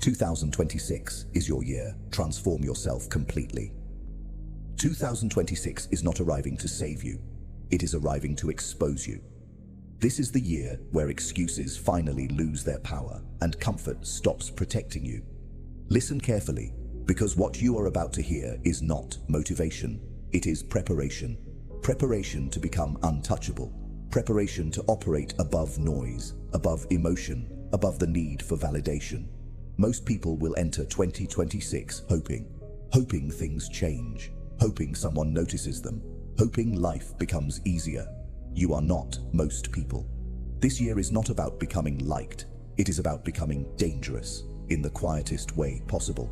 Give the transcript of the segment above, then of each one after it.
2026 is your year. Transform yourself completely. 2026 is not arriving to save you. It is arriving to expose you. This is the year where excuses finally lose their power and comfort stops protecting you. Listen carefully, because what you are about to hear is not motivation. It is preparation. Preparation to become untouchable. Preparation to operate above noise, above emotion, above the need for validation. Most people will enter 2026 hoping things change, hoping someone notices them, hoping life becomes easier. You are not most people. This year is not about becoming liked. It is about becoming dangerous in the quietest way possible.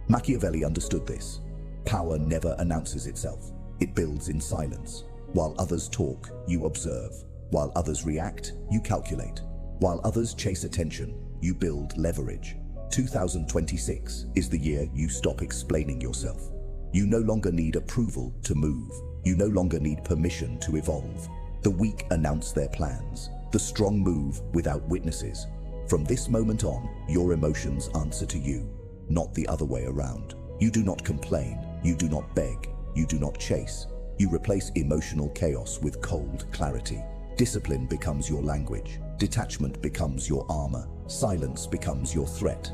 Machiavelli understood this. Power never announces itself. It builds in silence. While others talk, you observe. While others react, you calculate. While others chase attention, you build leverage. 2026 is the year you stop explaining yourself. You no longer need approval to move. You no longer need permission to evolve. The weak announce their plans. The strong move without witnesses. From this moment on, your emotions answer to you, not the other way around. You do not complain. You do not beg. You do not chase. You replace emotional chaos with cold clarity. Discipline becomes your language. Detachment becomes your armor. Silence becomes your threat.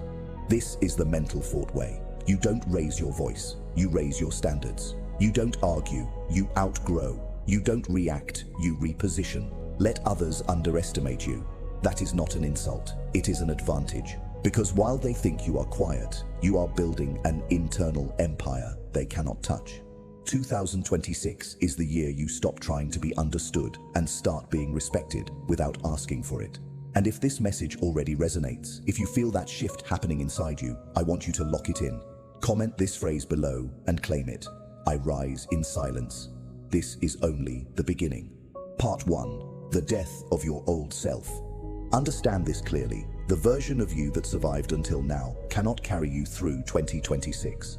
This is the mental fort way. You don't raise your voice. You raise your standards. You don't argue. You outgrow. You don't react. You reposition. Let others underestimate you. That is not an insult. It is an advantage. Because while they think you are quiet, you are building an internal empire they cannot touch. 2026 is the year you stop trying to be understood and start being respected without asking for it. And if this message already resonates, if you feel that shift happening inside you, I want you to lock it in. Comment this phrase below and claim it. I rise in silence. This is only the beginning. Part 1. The death of your old self. Understand this clearly. The version of you that survived until now cannot carry you through 2026.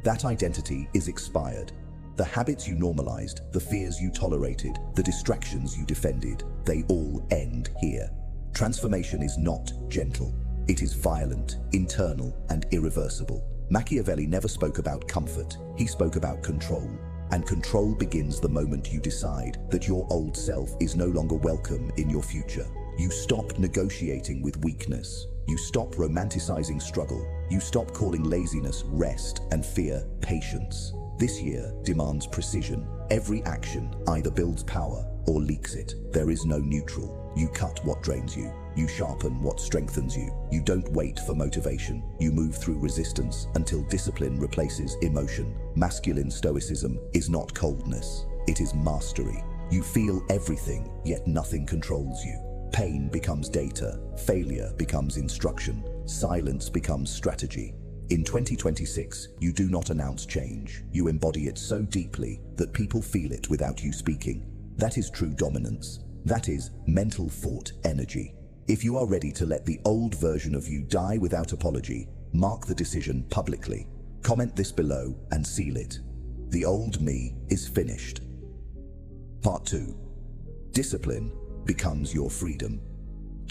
That identity is expired. The habits you normalized, the fears you tolerated, the distractions you defended, they all end here. Transformation is not gentle. It is violent, internal, and irreversible. Machiavelli never spoke about comfort. He spoke about control. And control begins the moment you decide that your old self is no longer welcome in your future. You stop negotiating with weakness. You stop romanticizing struggle. You stop calling laziness rest and fear patience. This year demands precision. Every action either builds power or leaks it. There is no neutral. You cut what drains you. You sharpen what strengthens you. You don't wait for motivation. You move through resistance until discipline replaces emotion. Masculine stoicism is not coldness. It is mastery. You feel everything, yet nothing controls you. Pain becomes data. Failure becomes instruction. Silence becomes strategy. In 2026, you do not announce change. You embody it so deeply that people feel it without you speaking. That is true dominance. That is mental fort energy. If you are ready to let the old version of you die without apology, mark the decision publicly. Comment this below and seal it. The old me is finished. Part 2. Discipline becomes your freedom.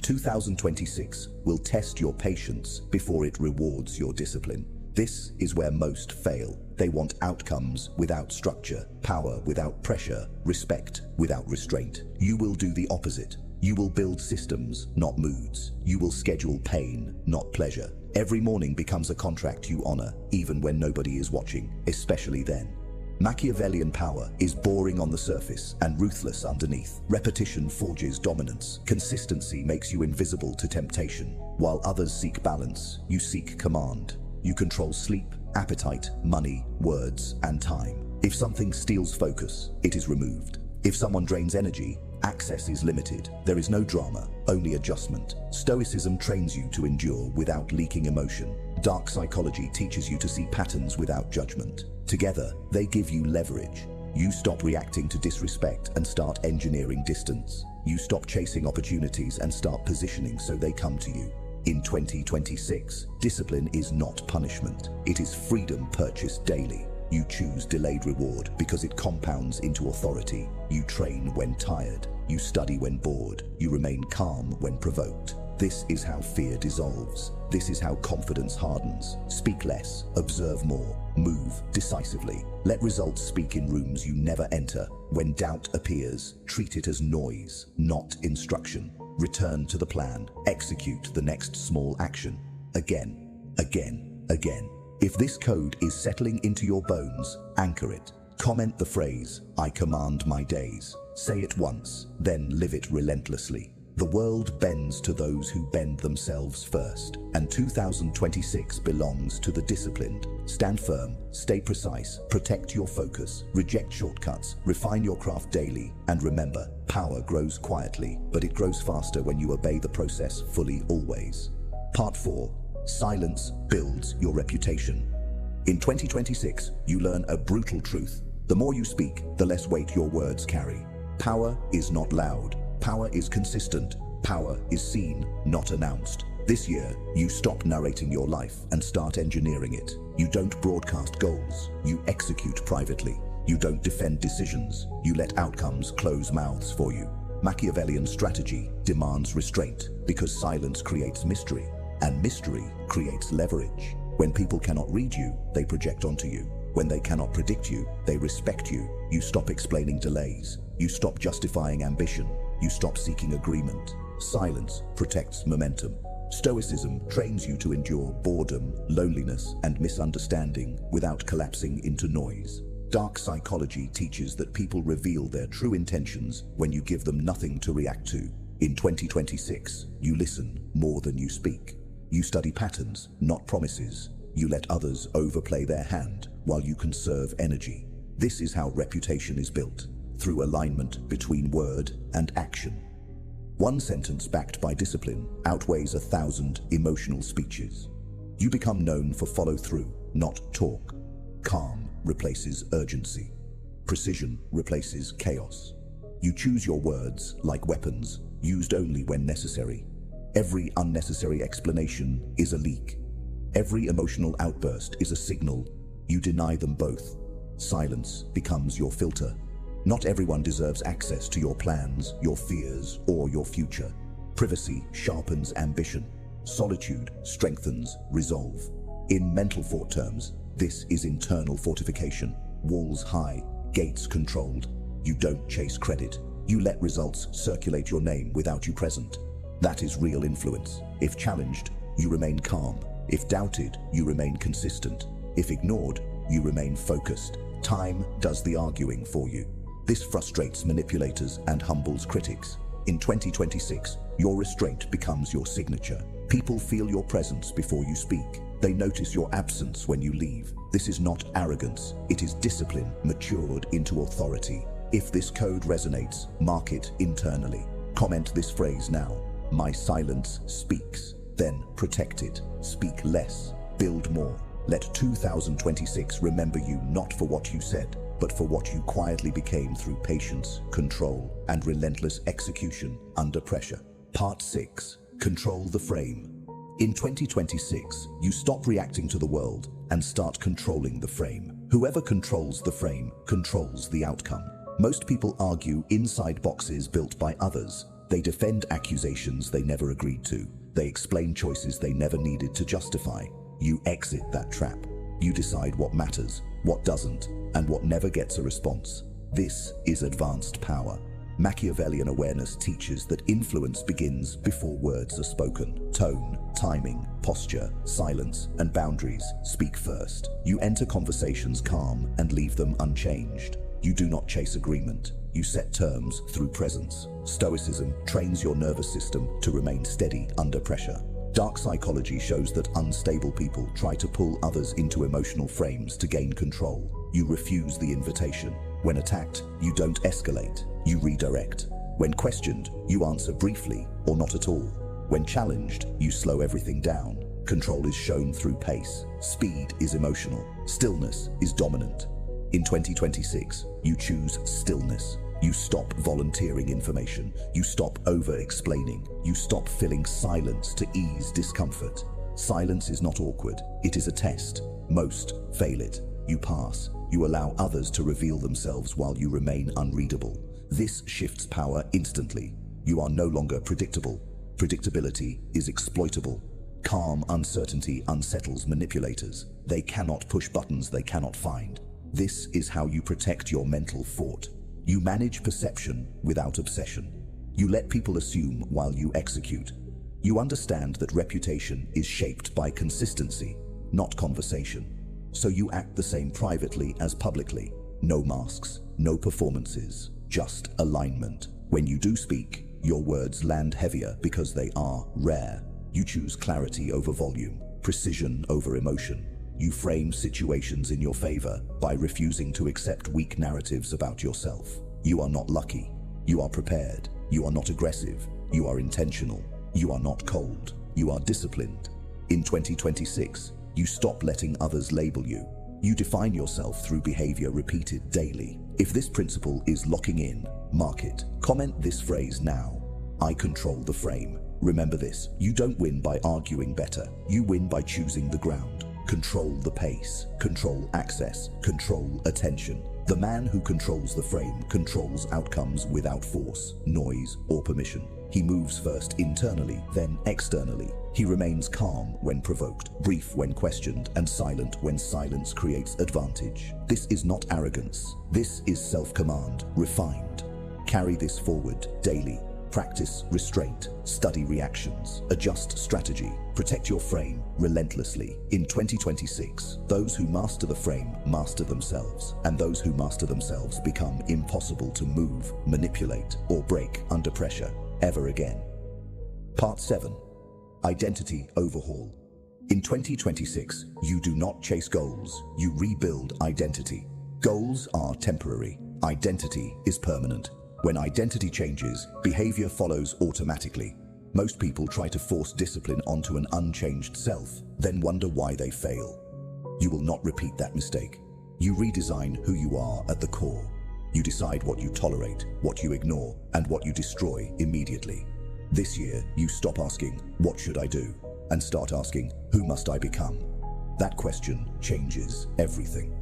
2026 will test your patience before it rewards your discipline. This is where most fail. They want outcomes without structure, power without pressure, respect without restraint. You will do the opposite. You will build systems, not moods. You will schedule pain, not pleasure. Every morning becomes a contract you honor, even when nobody is watching, especially then. Machiavellian power is boring on the surface and ruthless underneath. Repetition forges dominance. Consistency makes you invisible to temptation. While others seek balance, you seek command. You control sleep, appetite, money, words, and time. If something steals focus, it is removed. If someone drains energy, access is limited. There is no drama, only adjustment. Stoicism trains you to endure without leaking emotion. Dark psychology teaches you to see patterns without judgment. Together, they give you leverage. You stop reacting to disrespect and start engineering distance. You stop chasing opportunities and start positioning so they come to you. In 2026, discipline is not punishment. It is freedom purchased daily. You choose delayed reward because it compounds into authority. You train when tired. You study when bored. You remain calm when provoked. This is how fear dissolves. This is how confidence hardens. Speak less, observe more, move decisively. Let results speak in rooms you never enter. When doubt appears, treat it as noise, not instruction. Return to the plan. Execute the next small action. Again, again, again. If this code is settling into your bones, anchor it. Comment the phrase, "I command my days." Say it once, then live it relentlessly. The world bends to those who bend themselves first, and 2026 belongs to the disciplined. Stand firm, stay precise, protect your focus, reject shortcuts, refine your craft daily, and remember, power grows quietly, but it grows faster when you obey the process fully always. Part 4. Silence builds your reputation. In 2026, you learn a brutal truth. The more you speak, the less weight your words carry. Power is not loud. Power is consistent. Power is seen, not announced. This year, you stop narrating your life and start engineering it. You don't broadcast goals. You execute privately. You don't defend decisions. You let outcomes close mouths for you. Machiavellian strategy demands restraint because silence creates mystery, and mystery creates leverage. When people cannot read you, they project onto you. When they cannot predict you, they respect you. You stop explaining delays. You stop justifying ambition. You stop seeking agreement. Silence protects momentum. Stoicism trains you to endure boredom, loneliness, and misunderstanding without collapsing into noise. Dark psychology teaches that people reveal their true intentions when you give them nothing to react to. In 2026, you listen more than you speak. You study patterns, not promises. You let others overplay their hand while you conserve energy. This is how reputation is built, through alignment between word and action. One sentence backed by discipline outweighs 1,000 emotional speeches. You become known for follow-through, not talk. Calm replaces urgency. Precision replaces chaos. You choose your words like weapons, used only when necessary. Every unnecessary explanation is a leak. Every emotional outburst is a signal. You deny them both. Silence becomes your filter. Not everyone deserves access to your plans, your fears, or your future. Privacy sharpens ambition. Solitude strengthens resolve. In mental fort terms, this is internal fortification. Walls high, gates controlled. You don't chase credit. You let results circulate your name without you present. That is real influence. If challenged, you remain calm. If doubted, you remain consistent. If ignored, you remain focused. Time does the arguing for you. This frustrates manipulators and humbles critics. In 2026, your restraint becomes your signature. People feel your presence before you speak. They notice your absence when you leave. This is not arrogance. It is discipline matured into authority. If this code resonates, mark it internally. Comment this phrase now. My silence speaks. Then protect it. Speak less. Build more. Let 2026 remember you not for what you said, but for what you quietly became through patience, control, and relentless execution under pressure. Part 6. Control the frame. In 2026, you stop reacting to the world and start controlling the frame. Whoever controls the frame controls the outcome. Most people argue inside boxes built by others. They defend accusations they never agreed to. They explain choices they never needed to justify. You exit that trap. You decide what matters, what doesn't, and what never gets a response. This is advanced power. Machiavellian awareness teaches that influence begins before words are spoken. Tone, timing, posture, silence, and boundaries speak first. You enter conversations calm and leave them unchanged. You do not chase agreement. You set terms through presence. Stoicism trains your nervous system to remain steady under pressure. Dark psychology shows that unstable people try to pull others into emotional frames to gain control. You refuse the invitation. When attacked, you don't escalate. You redirect. When questioned, you answer briefly or not at all. When challenged, you slow everything down. Control is shown through pace. Speed is emotional. Stillness is dominant. In 2026, you choose stillness. You stop volunteering information. You stop over-explaining. You stop filling silence to ease discomfort. Silence is not awkward. It is a test. Most fail it. You pass. You allow others to reveal themselves while you remain unreadable. This shifts power instantly. You are no longer predictable. Predictability is exploitable. Calm uncertainty unsettles manipulators. They cannot push buttons they cannot find. This is how you protect your mental fort. You manage perception without obsession. You let people assume while you execute. You understand that reputation is shaped by consistency, not conversation. So you act the same privately as publicly. No masks, no performances, just alignment. When you do speak, your words land heavier because they are rare. You choose clarity over volume, precision over emotion. You frame situations in your favor by refusing to accept weak narratives about yourself. You are not lucky. You are prepared. You are not aggressive. You are intentional. You are not cold. You are disciplined. In 2026, you stop letting others label you. You define yourself through behavior repeated daily. If this principle is locking in, mark it. Comment this phrase now. I control the frame. Remember this, you don't win by arguing better. You win by choosing the ground. Control the pace, control access, control attention. The man who controls the frame controls outcomes without force, noise, or permission. He moves first internally, then externally. He remains calm when provoked, brief when questioned, and silent when silence creates advantage. This is not arrogance. This is self-command, refined. Carry this forward daily. Practice restraint, study reactions, adjust strategy, protect your frame relentlessly. In 2026, those who master the frame master themselves, and those who master themselves become impossible to move, manipulate, or break under pressure ever again. Part 7. Identity Overhaul. In 2026, you do not chase goals, you rebuild identity. Goals are temporary, identity is permanent. When identity changes, behavior follows automatically. Most people try to force discipline onto an unchanged self, then wonder why they fail. You will not repeat that mistake. You redesign who you are at the core. You decide what you tolerate, what you ignore, and what you destroy immediately. This year, you stop asking, "What should I do?" and start asking, "Who must I become?" That question changes everything.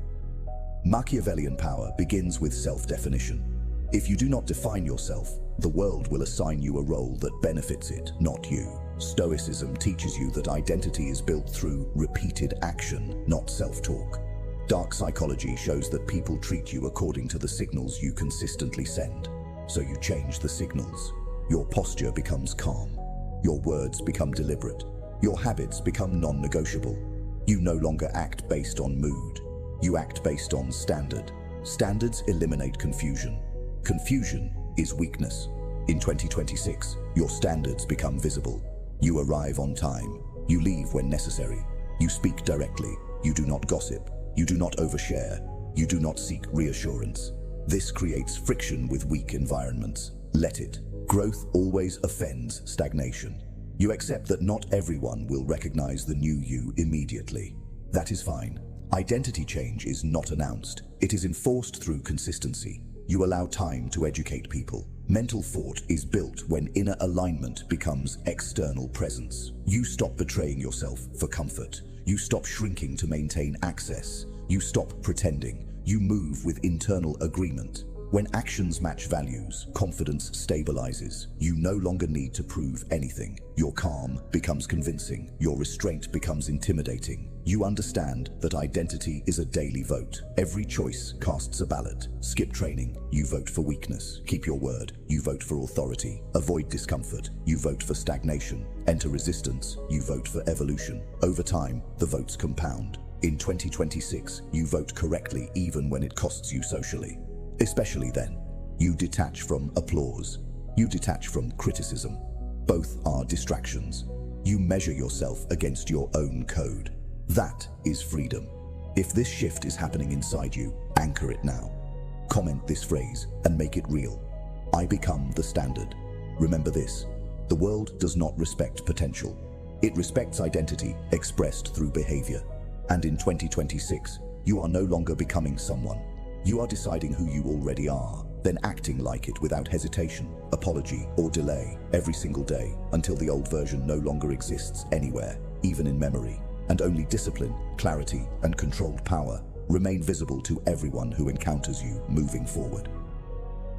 Machiavellian power begins with self-definition. If you do not define yourself, the world will assign you a role that benefits it, not you. Stoicism teaches you that identity is built through repeated action, not self-talk. Dark psychology shows that people treat you according to the signals you consistently send. So you change the signals. Your posture becomes calm. Your words become deliberate. Your habits become non-negotiable. You no longer act based on mood. You act based on standard. Standards eliminate confusion. Confusion is weakness. In 2026, your standards become visible. You arrive on time. You leave when necessary. You speak directly. You do not gossip. You do not overshare. You do not seek reassurance. This creates friction with weak environments. Let it. Growth always offends stagnation. You accept that not everyone will recognize the new you immediately. That is fine. Identity change is not announced. It is enforced through consistency. You allow time to educate people. Mental fort is built when inner alignment becomes external presence. You stop betraying yourself for comfort. You stop shrinking to maintain access. You stop pretending. You move with internal agreement. When actions match values, confidence stabilizes. You no longer need to prove anything. Your calm becomes convincing. Your restraint becomes intimidating. You understand that identity is a daily vote. Every choice casts a ballot. Skip training, you vote for weakness. Keep your word, you vote for authority. Avoid discomfort, you vote for stagnation. Enter resistance, you vote for evolution. Over time, the votes compound. In 2026, you vote correctly even when it costs you socially. Especially then, you detach from applause. You detach from criticism. Both are distractions. You measure yourself against your own code. That is freedom. If this shift is happening inside you, anchor it now. Comment this phrase and make it real. I become the standard. Remember this, the world does not respect potential. It respects identity expressed through behavior. And in 2026, you are no longer becoming someone. You are deciding who you already are, then acting like it without hesitation, apology, or delay every single day until the old version no longer exists anywhere, even in memory. And only discipline, clarity, and controlled power remain visible to everyone who encounters you moving forward.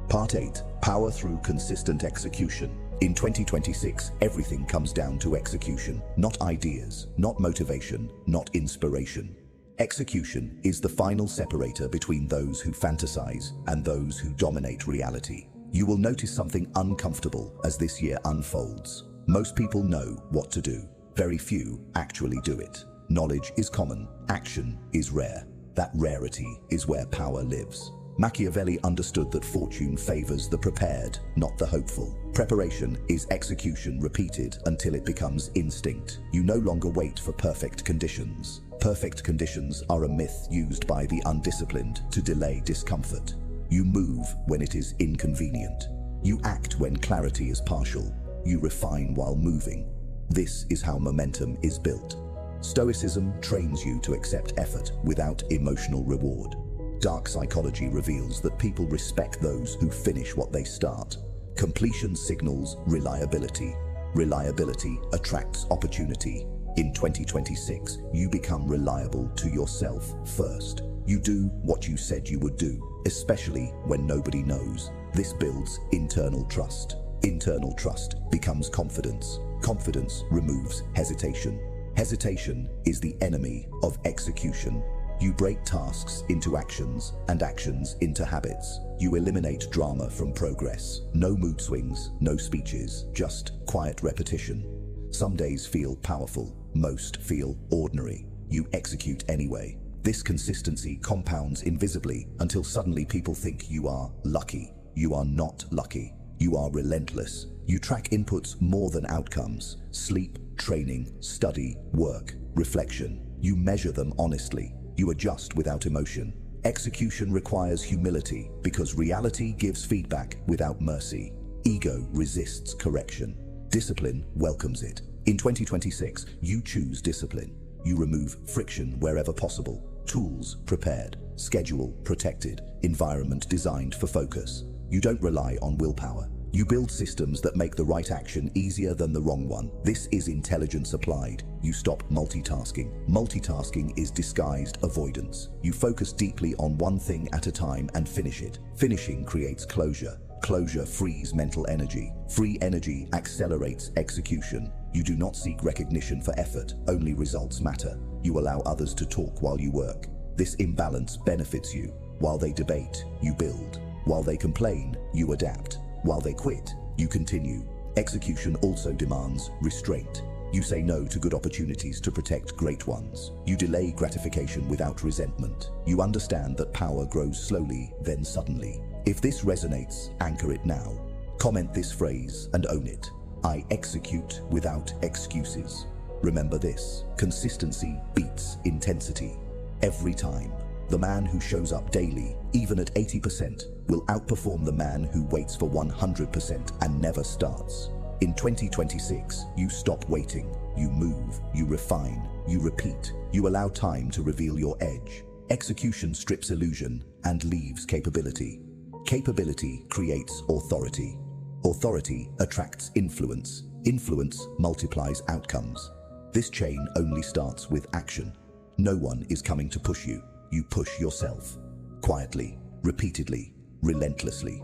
Part 8. Power through consistent execution. In 2026, everything comes down to execution, not ideas, not motivation, not inspiration. Execution is the final separator between those who fantasize and those who dominate reality. You will notice something uncomfortable as this year unfolds. Most people know what to do. Very few actually do it. Knowledge is common, action is rare. That rarity is where power lives. Machiavelli understood that fortune favors the prepared, not the hopeful. Preparation is execution repeated until it becomes instinct. You no longer wait for perfect conditions. Perfect conditions are a myth used by the undisciplined to delay discomfort. You move when it is inconvenient. You act when clarity is partial. You refine while moving. This is how momentum is built. Stoicism trains you to accept effort without emotional reward. Dark psychology reveals that people respect those who finish what they start. Completion signals reliability. Reliability attracts opportunity. In 2026, you become reliable to yourself first. You do what you said you would do, especially when nobody knows. This builds internal trust. Internal trust becomes confidence. Confidence removes hesitation. Hesitation is the enemy of execution. You break tasks into actions and actions into habits. You eliminate drama from progress. No mood swings, no speeches, just quiet repetition. Some days feel powerful, most feel ordinary. You execute anyway. This consistency compounds invisibly until suddenly people think you are lucky. You are not lucky. You are relentless. You track inputs more than outcomes. Sleep, training, study, work, reflection. You measure them honestly. You adjust without emotion. Execution requires humility because reality gives feedback without mercy. Ego resists correction. Discipline welcomes it. In 2026, you choose discipline. You remove friction wherever possible. Tools prepared, schedule protected, environment designed for focus. You don't rely on willpower. You build systems that make the right action easier than the wrong one. This is intelligence applied. You stop multitasking. Multitasking is disguised avoidance. You focus deeply on one thing at a time and finish it. Finishing creates closure. Closure frees mental energy. Free energy accelerates execution. You do not seek recognition for effort, only results matter. You allow others to talk while you work. This imbalance benefits you. While they debate, you build. While they complain, you adapt. While they quit, you continue. Execution also demands restraint. You say no to good opportunities to protect great ones. You delay gratification without resentment. You understand that power grows slowly, then suddenly. If this resonates, anchor it now. Comment this phrase and own it. I execute without excuses. Remember this: consistency beats intensity. Every time. The man who shows up daily, even at 80%, will outperform the man who waits for 100% and never starts. In 2026, you stop waiting. You move, you refine, you repeat. You allow time to reveal your edge. Execution strips illusion and leaves capability. Capability creates authority. Authority attracts influence. Influence multiplies outcomes. This chain only starts with action. No one is coming to push you. You push yourself. Quietly, repeatedly, relentlessly.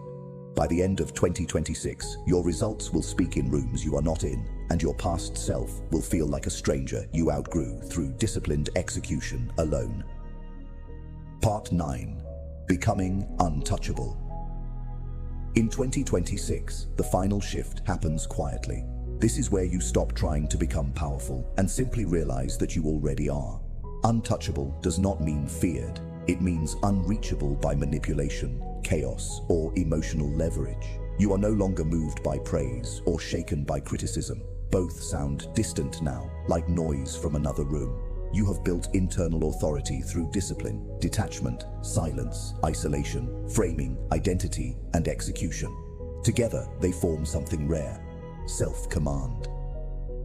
By the end of 2026, your results will speak in rooms you are not in, and your past self will feel like a stranger you outgrew through disciplined execution alone. Part 9. Becoming untouchable. In 2026, the final shift happens quietly. This is where you stop trying to become powerful and simply realize that you already are. Untouchable does not mean feared. It means unreachable by manipulation, chaos, or emotional leverage. You are no longer moved by praise or shaken by criticism. Both sound distant now, like noise from another room. You have built internal authority through discipline, detachment, silence, isolation, framing, identity, and execution. Together, they form something rare: self-command.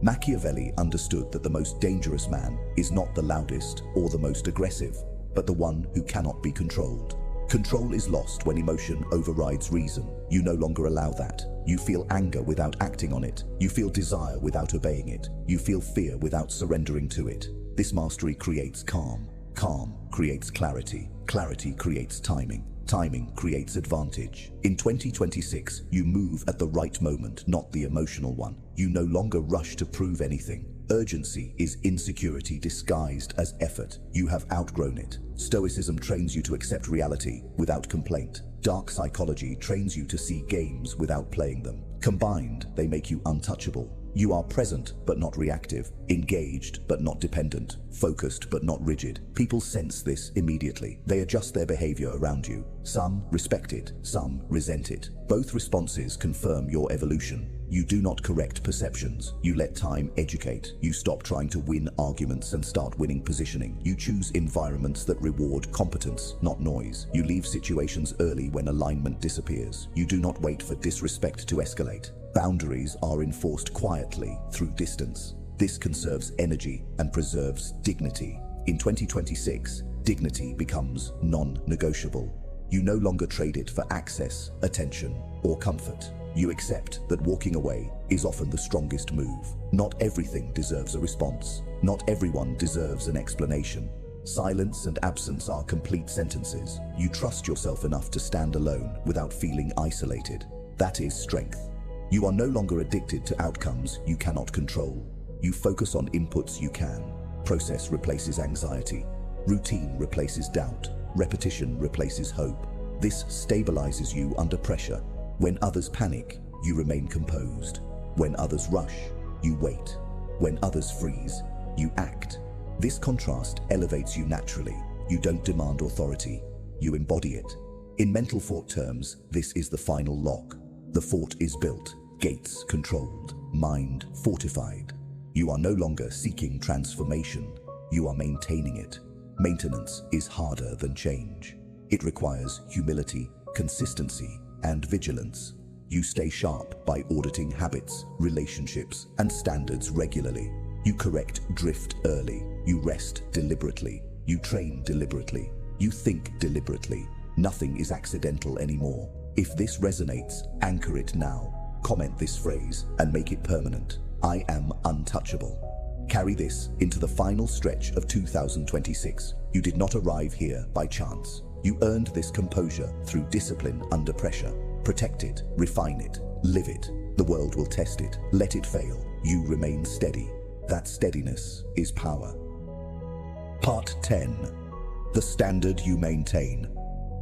Machiavelli understood that the most dangerous man is not the loudest or the most aggressive, but the one who cannot be controlled. Control is lost when emotion overrides reason. You no longer allow that. You feel anger without acting on it. You feel desire without obeying it. You feel fear without surrendering to it. This mastery creates calm. Calm creates clarity. Clarity creates timing. Timing creates advantage. In 2026, you move at the right moment, not the emotional one. You no longer rush to prove anything. Urgency is insecurity disguised as effort. You have outgrown it. Stoicism trains you to accept reality without complaint. Dark psychology trains you to see games without playing them. Combined, they make you untouchable. You are present but not reactive, engaged but not dependent, focused but not rigid. People sense this immediately. They adjust their behavior around you. Some respect it, some resent it. Both responses confirm your evolution. You do not correct perceptions. You let time educate. You stop trying to win arguments and start winning positioning. You choose environments that reward competence, not noise. You leave situations early when alignment disappears. You do not wait for disrespect to escalate. Boundaries are enforced quietly through distance. This conserves energy and preserves dignity. In 2026, dignity becomes non-negotiable. You no longer trade it for access, attention, or comfort. You accept that walking away is often the strongest move. Not everything deserves a response. Not everyone deserves an explanation. Silence and absence are complete sentences. You trust yourself enough to stand alone without feeling isolated. That is strength. You are no longer addicted to outcomes you cannot control. You focus on inputs you can. Process replaces anxiety. Routine replaces doubt. Repetition replaces hope. This stabilizes you under pressure. When others panic, you remain composed. When others rush, you wait. When others freeze, you act. This contrast elevates you naturally. You don't demand authority. You embody it. In mental fort terms, this is the final lock. The fort is built, gates controlled, mind fortified. You are no longer seeking transformation. You are maintaining it. Maintenance is harder than change. It requires humility, consistency, and vigilance. You stay sharp by auditing habits, relationships, and standards regularly. You correct drift early. You rest deliberately. You train deliberately. You think deliberately. Nothing is accidental anymore. If this resonates, anchor it now. Comment this phrase and make it permanent. I am untouchable. Carry this into the final stretch of 2026. You did not arrive here by chance. You earned this composure through discipline under pressure. Protect it, refine it, live it. The world will test it. Let it fail. You remain steady. That steadiness is power. Part 10. The standard you maintain.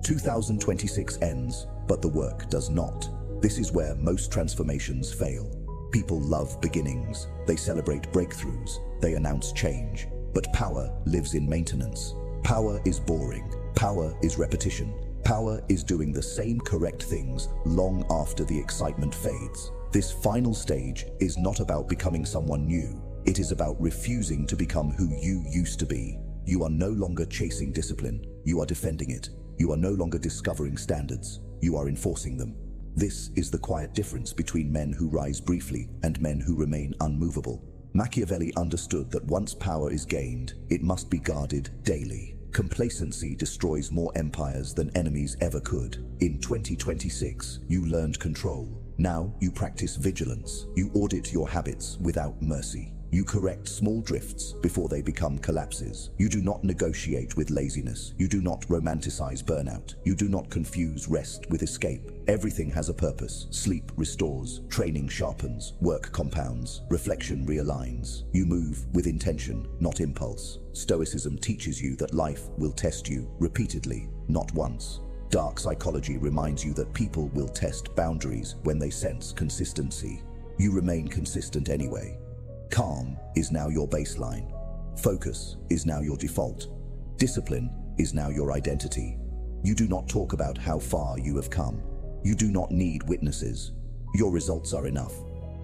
2026 ends, but the work does not. This is where most transformations fail. People love beginnings. They celebrate breakthroughs. They announce change. But power lives in maintenance. Power is boring. Power is repetition. Power is doing the same correct things long after the excitement fades. This final stage is not about becoming someone new. It is about refusing to become who you used to be. You are no longer chasing discipline. You are defending it. You are no longer discovering standards. You are enforcing them. This is the quiet difference between men who rise briefly and men who remain unmovable. Machiavelli understood that once power is gained, it must be guarded daily. Complacency destroys more empires than enemies ever could. In 2026, you learned control. Now you practice vigilance. You audit your habits without mercy. You correct small drifts before they become collapses. You do not negotiate with laziness. You do not romanticize burnout. You do not confuse rest with escape. Everything has a purpose. Sleep restores, training sharpens, work compounds, reflection realigns. You move with intention, not impulse. Stoicism teaches you that life will test you repeatedly, not once. Dark psychology reminds you that people will test boundaries when they sense consistency. You remain consistent anyway. Calm is now your baseline. Focus is now your default. Discipline is now your identity. You do not talk about how far you have come. You do not need witnesses. Your results are enough.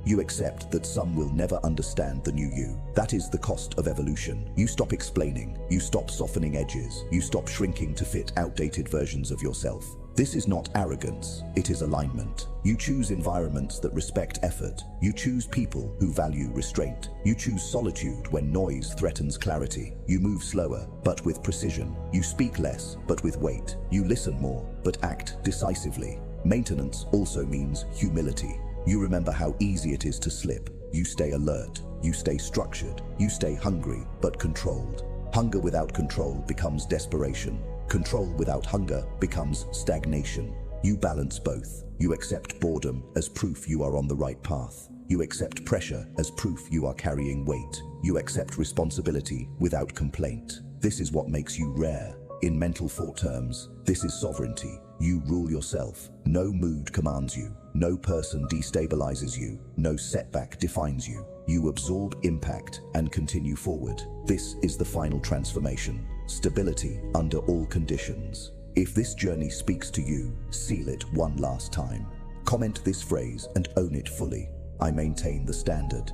You accept that some will never understand the new you. That is the cost of evolution. You stop explaining. You stop softening edges. You stop shrinking to fit outdated versions of yourself. This is not arrogance, it is alignment. You choose environments that respect effort. You choose people who value restraint. You choose solitude when noise threatens clarity. You move slower, but with precision. You speak less, but with weight. You listen more, but act decisively. Maintenance also means humility. You remember how easy it is to slip. You stay alert. You stay structured. You stay hungry, but controlled. Hunger without control becomes desperation. Control without hunger becomes stagnation. You balance both. You accept boredom as proof you are on the right path. You accept pressure as proof you are carrying weight. You accept responsibility without complaint. This is what makes you rare. In mental thought terms, this is sovereignty. You rule yourself. No mood commands you. No person destabilizes you. No setback defines you. You absorb impact and continue forward. This is the final transformation. Stability under all conditions. If this journey speaks to you, seal it one last time. Comment this phrase and own it fully. I maintain the standard.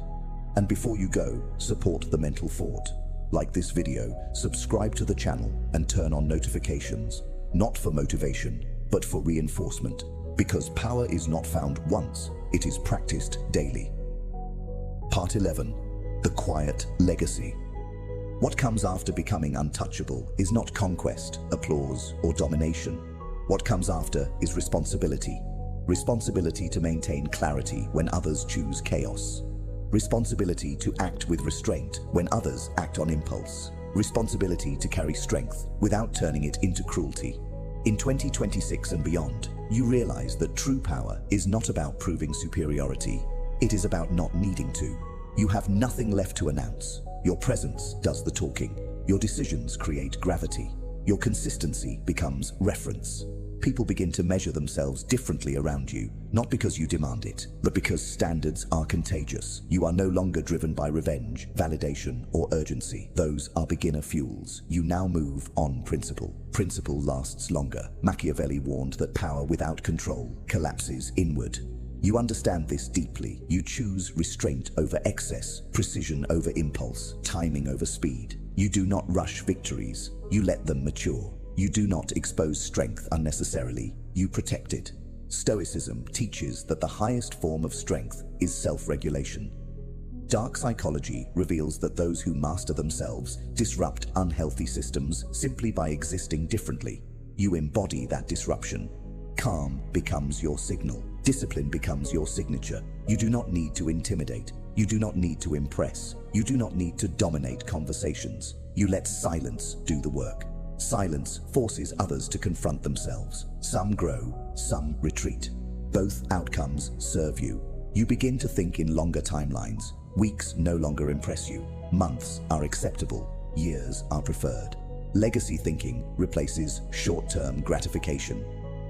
And before you go, support the mental thought. Like this video, subscribe to the channel and turn on notifications. Not for motivation, but for reinforcement. Because power is not found once, it is practiced daily. Part 11. The Quiet Legacy. What comes after becoming untouchable is not conquest, applause, or domination. What comes after is responsibility. Responsibility to maintain clarity when others choose chaos. Responsibility to act with restraint when others act on impulse. Responsibility to carry strength without turning it into cruelty. In 2026 and beyond, you realize that true power is not about proving superiority. It is about not needing to. You have nothing left to announce. Your presence does the talking. Your decisions create gravity. Your consistency becomes reference. People begin to measure themselves differently around you, not because you demand it, but because standards are contagious. You are no longer driven by revenge, validation, or urgency. Those are beginner fuels. You now move on principle. Principle lasts longer. Machiavelli warned that power without control collapses inward. You understand this deeply. You choose restraint over excess, precision over impulse, timing over speed. You do not rush victories. You let them mature. You do not expose strength unnecessarily. You protect it. Stoicism teaches that the highest form of strength is self-regulation. Dark psychology reveals that those who master themselves disrupt unhealthy systems simply by existing differently. You embody that disruption. Calm becomes your signal. Discipline becomes your signature. You do not need to intimidate. You do not need to impress. You do not need to dominate conversations. You let silence do the work. Silence forces others to confront themselves. Some grow, some retreat. Both outcomes serve you. You begin to think in longer timelines. Weeks no longer impress you. Months are acceptable. Years are preferred. Legacy thinking replaces short-term gratification.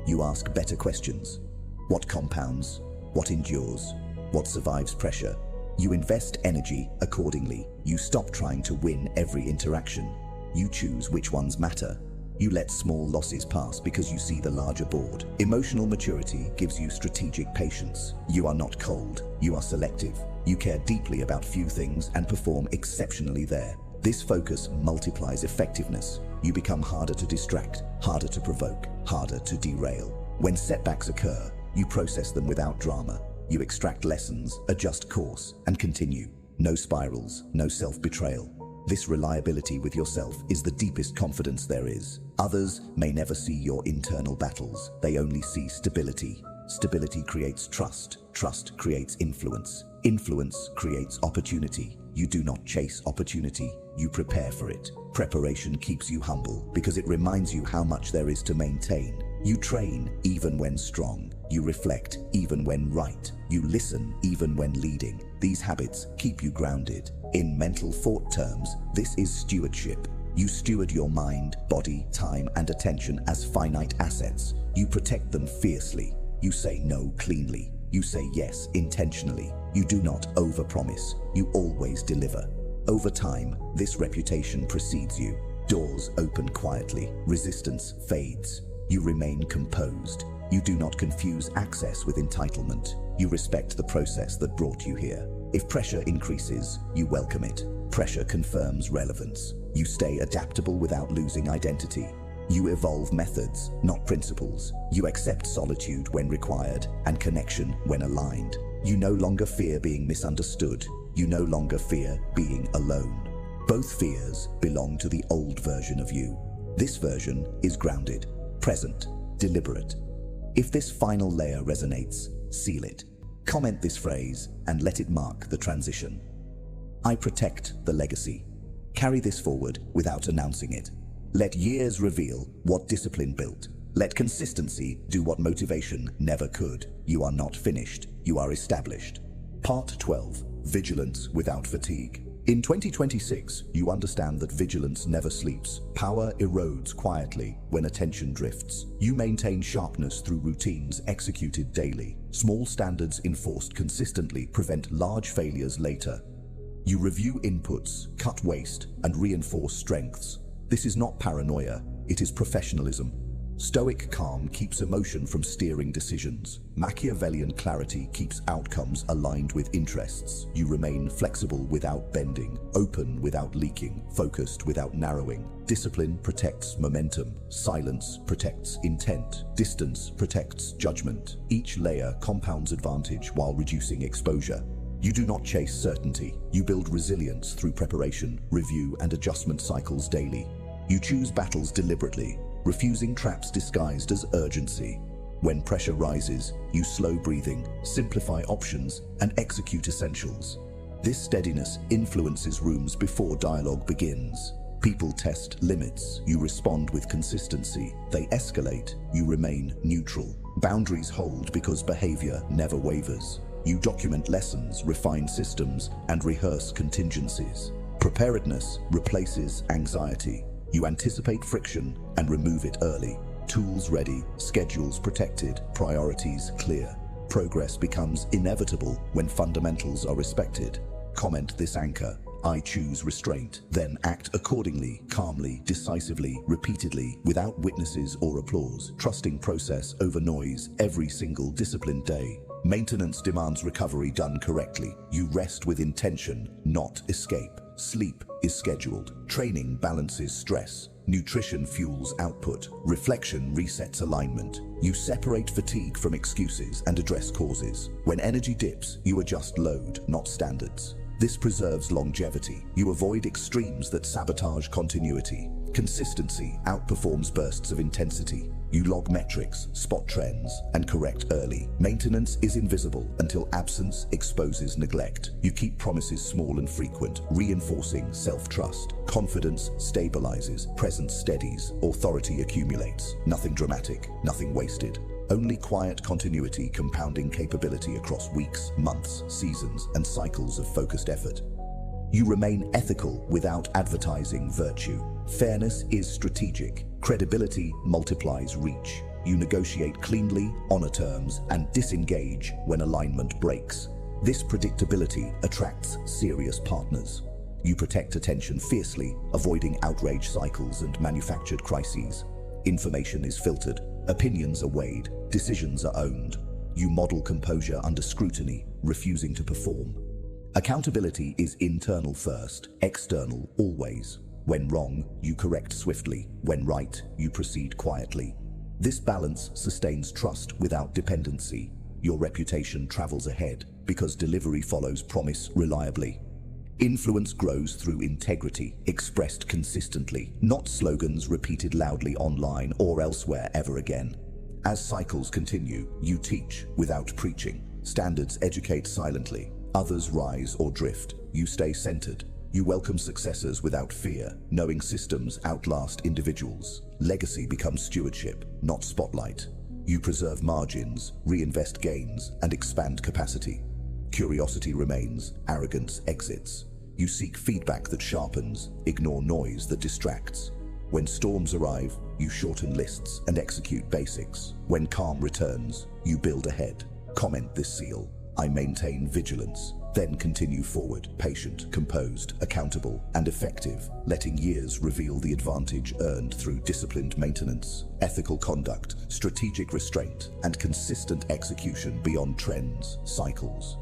You ask better questions. What compounds? What endures? What survives pressure? You invest energy accordingly. You stop trying to win every interaction. You choose which ones matter. You let small losses pass because you see the larger board. Emotional maturity gives you strategic patience. You are not cold. You are selective. You care deeply about few things and perform exceptionally there. This focus multiplies effectiveness. You become harder to distract, harder to provoke, harder to derail. When setbacks occur, you process them without drama. You extract lessons, adjust course, and continue. No spirals, no self-betrayal. This reliability with yourself is the deepest confidence there is. Others may never see your internal battles. They only see stability. Stability creates trust. Trust creates influence. Influence creates opportunity. You do not chase opportunity. You prepare for it. Preparation keeps you humble because it reminds you how much there is to maintain. You train even when strong. You reflect even when right. You listen even when leading. These habits keep you grounded. In mental thought terms, this is stewardship. You steward your mind, body, time, and attention as finite assets. You protect them fiercely. You say no cleanly. You say yes intentionally. You do not overpromise. You always deliver. Over time, this reputation precedes you. Doors open quietly. Resistance fades. You remain composed. You do not confuse access with entitlement. You respect the process that brought you here. If pressure increases, you welcome it. Pressure confirms relevance. You stay adaptable without losing identity. You evolve methods, not principles. You accept solitude when required and connection when aligned. You no longer fear being misunderstood. You no longer fear being alone. Both fears belong to the old version of you. This version is grounded, present, deliberate. If this final layer resonates, seal it. Comment this phrase and let it mark the transition. I protect the legacy. Carry this forward without announcing it. Let years reveal what discipline built. Let consistency do what motivation never could. You are not finished, you are established. Part 12. Vigilance without fatigue. In 2026, you understand that vigilance never sleeps. Power erodes quietly when attention drifts. You maintain sharpness through routines executed daily. Small standards enforced consistently prevent large failures later. You review inputs, cut waste, and reinforce strengths. This is not paranoia, it is professionalism. Stoic calm keeps emotion from steering decisions. Machiavellian clarity keeps outcomes aligned with interests. You remain flexible without bending, open without leaking, focused without narrowing. Discipline protects momentum. Silence protects intent. Distance protects judgment. Each layer compounds advantage while reducing exposure. You do not chase certainty. You build resilience through preparation, review, and adjustment cycles daily. You choose battles deliberately, refusing traps disguised as urgency. When pressure rises, you slow breathing, simplify options, and execute essentials. This steadiness influences rooms before dialogue begins. People test limits, you respond with consistency. They escalate, you remain neutral. Boundaries hold because behavior never wavers. You document lessons, refine systems, and rehearse contingencies. Preparedness replaces anxiety. You anticipate friction and remove it early. Tools ready, schedules protected, priorities clear. Progress becomes inevitable when fundamentals are respected. Comment this anchor: I choose restraint. Then act accordingly, calmly, decisively, repeatedly, without witnesses or applause, trusting process over noise every single disciplined day. Maintenance demands recovery done correctly. You rest with intention, not escape. Sleep is scheduled. Training balances stress. Nutrition fuels output. Reflection resets alignment. You separate fatigue from excuses and address causes. When energy dips, you adjust load, not standards. This preserves longevity. You avoid extremes that sabotage continuity. Consistency outperforms bursts of intensity. You log metrics, spot trends, and correct early. Maintenance is invisible until absence exposes neglect. You keep promises small and frequent, reinforcing self-trust. Confidence stabilizes, presence steadies, authority accumulates. Nothing dramatic, nothing wasted. Only quiet continuity compounding capability across weeks, months, seasons, and cycles of focused effort. You remain ethical without advertising virtue. Fairness is strategic. Credibility multiplies reach. You negotiate cleanly, honor terms, and disengage when alignment breaks. This predictability attracts serious partners. You protect attention fiercely, avoiding outrage cycles and manufactured crises. Information is filtered, opinions are weighed, decisions are owned. You model composure under scrutiny, refusing to perform. Accountability is internal first, external always. When wrong, you correct swiftly. When right, you proceed quietly. This balance sustains trust without dependency. Your reputation travels ahead because delivery follows promise reliably. Influence grows through integrity, expressed consistently, not slogans repeated loudly online or elsewhere ever again. As cycles continue, you teach without preaching. Standards educate silently. Others rise or drift. You stay centered. You welcome successors without fear, knowing systems outlast individuals. Legacy becomes stewardship, not spotlight. You preserve margins, reinvest gains, and expand capacity. Curiosity remains, arrogance exits. You seek feedback that sharpens, ignore noise that distracts. When storms arrive, you shorten lists and execute basics. When calm returns, you build ahead. Comment this seal: I maintain vigilance. Then continue forward, patient, composed, accountable, and effective, letting years reveal the advantage earned through disciplined maintenance, ethical conduct, strategic restraint, and consistent execution beyond trends, cycles.